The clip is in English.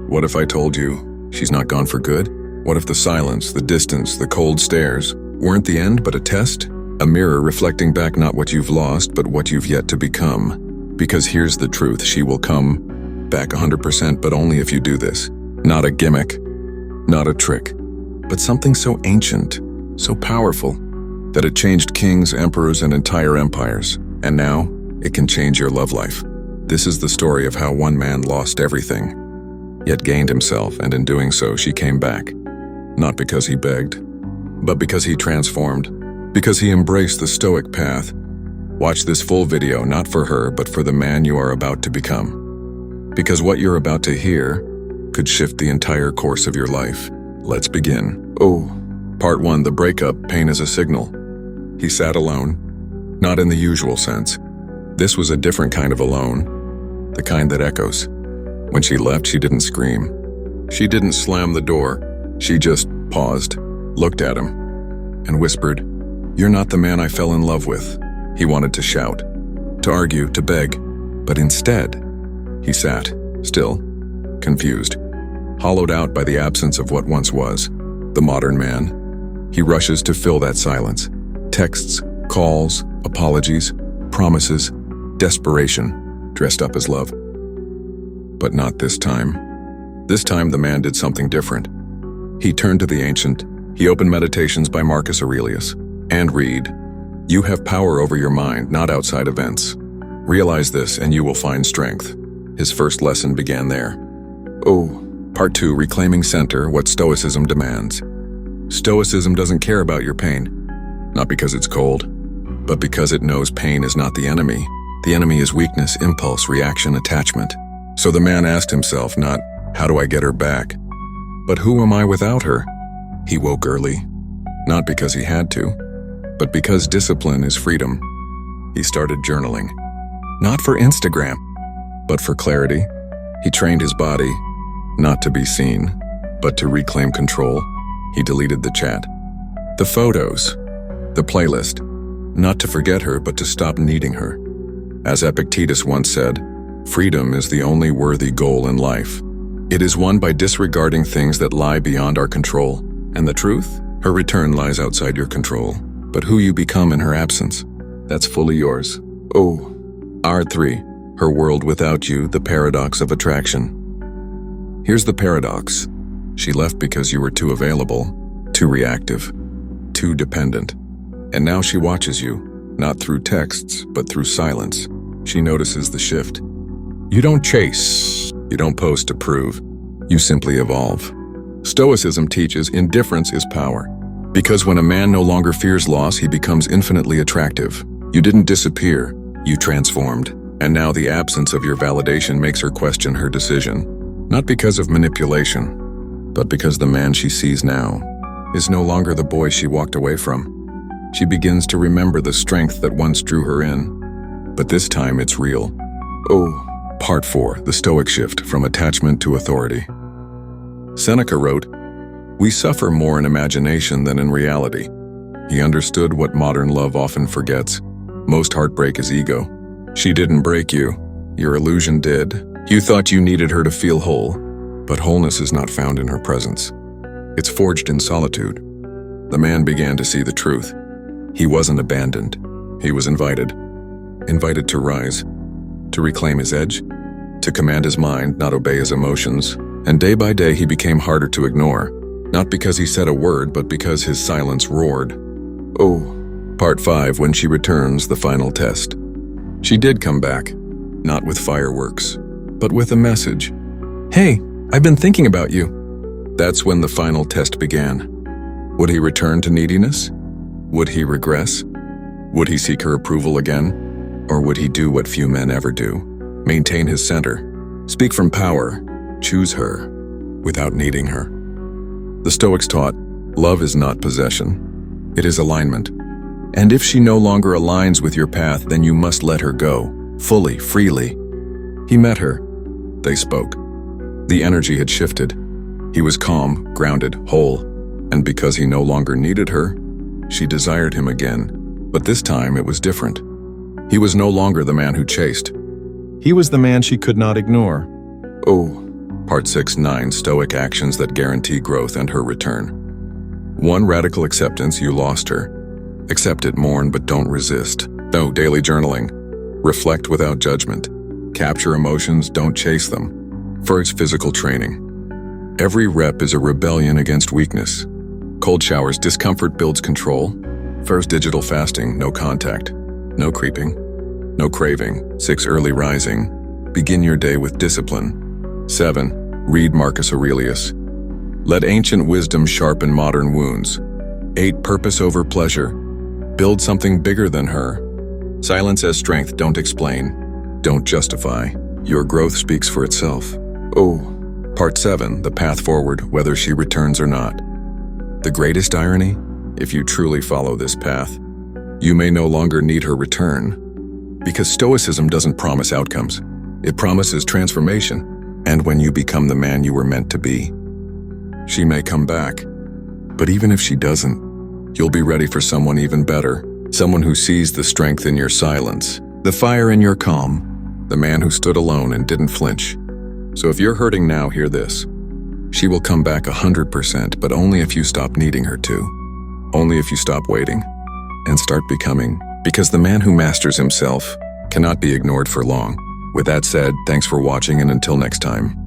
What if I told you she's not gone for good? What if the silence, the distance, the cold stares weren't the end but a test? A mirror reflecting back not what you've lost but what you've yet to become. Because here's the truth, she will come back 100%, but only if you do this. Not a gimmick, not a trick, but something so ancient, so powerful, that it changed kings, emperors, and entire empires. And now, it can change your love life. This is the story of how one man lost everything, yet gained himself, and in doing so, she came back. Not because he begged, but because he transformed, because he embraced the Stoic path. Watch this full video, not for her, but for the man you are about to become. Because what you're about to hear could shift the entire course of your life. Let's begin. Part 1, the breakup, pain as a signal. He sat alone, not in the usual sense. This was a different kind of alone, the kind that echoes. When she left, she didn't scream. She didn't slam the door. She just paused, looked at him, and whispered, "You're not the man I fell in love with." He wanted to shout, to argue, to beg, but instead, he sat, still, confused, hollowed out by the absence of what once was. The modern man. He rushes to fill that silence. Texts, calls, apologies, promises, desperation, dressed up as love. But not this time. This time the man did something different. He turned to the ancient. He opened Meditations by Marcus Aurelius. And read, "You have power over your mind, not outside events. Realize this and you will find strength." His first lesson began there. Part 2, reclaiming center, what Stoicism demands. Stoicism doesn't care about your pain, not because it's cold, but because it knows pain is not the enemy. The enemy is weakness, impulse, reaction, attachment. So the man asked himself not, "How do I get her back?" but "Who am I without her?" He woke early, not because he had to, but because discipline is freedom. He started journaling, not for Instagram, but for clarity. He trained his body, not to be seen, but to reclaim control. He deleted the chat, the photos, the playlist, not to forget her, but to stop needing her. As Epictetus once said, freedom is the only worthy goal in life. It is won by disregarding things that lie beyond our control. And the truth? Her return lies outside your control. But who you become in her absence, that's fully yours. R3, her world without you, the paradox of attraction. Here's the paradox. She left because you were too available, too reactive, too dependent. And now she watches you, not through texts, but through silence. She notices the shift. You don't chase, you don't post to prove, you simply evolve. Stoicism teaches indifference is power. Because when a man no longer fears loss, he becomes infinitely attractive. You didn't disappear, you transformed. And now the absence of your validation makes her question her decision. Not because of manipulation, but because the man she sees now is no longer the boy she walked away from. She begins to remember the strength that once drew her in. But this time it's real. Part 4, the Stoic shift from attachment to authority. Seneca wrote, "We suffer more in imagination than in reality." He understood what modern love often forgets. Most heartbreak is ego. She didn't break you. Your illusion did. You thought you needed her to feel whole, but wholeness is not found in her presence. It's forged in solitude. The man began to see the truth. He wasn't abandoned. He was invited. Invited to rise, to reclaim his edge, to command his mind, not obey his emotions. And day by day he became harder to ignore. Not because he said a word, but because his silence roared. Part 5, when she returns, the final test. She did come back, not with fireworks, but with a message. "Hey, I've been thinking about you." That's when the final test began. Would he return to neediness? Would he regress? Would he seek her approval again? Or would he do what few men ever do? Maintain his center, speak from power, choose her without needing her. The Stoics taught, love is not possession, it is alignment. And if she no longer aligns with your path, then you must let her go, fully, freely. He met her. They spoke. The energy had shifted. He was calm, grounded, whole. And because he no longer needed her, she desired him again. But this time it was different. He was no longer the man who chased. He was the man she could not ignore. Part 6, 9 Stoic actions that guarantee growth and her return. 1. Radical acceptance. You lost her. Accept it, mourn, but don't resist. No. Daily journaling. Reflect without judgment. Capture emotions, don't chase them. First, physical training. Every rep is a rebellion against weakness. Cold showers. Discomfort builds control. First, digital fasting. No contact. No creeping. No craving. 6. Early rising. Begin your day with discipline. 7. Read Marcus Aurelius. Let ancient wisdom sharpen modern wounds. 8. Purpose over pleasure. Build something bigger than her. Silence as strength. Don't explain. Don't justify. Your growth speaks for itself. Part 7. The path forward, whether she returns or not. The greatest irony? If you truly follow this path, you may no longer need her return. Because Stoicism doesn't promise outcomes. It promises transformation. And when you become the man you were meant to be, she may come back. But even if she doesn't, you'll be ready for someone even better. Someone who sees the strength in your silence, the fire in your calm, the man who stood alone and didn't flinch. So if you're hurting now, hear this. She will come back 100%, but only if you stop needing her to. Only if you stop waiting and start becoming. Because the man who masters himself cannot be ignored for long. With that said, thanks for watching, and until next time.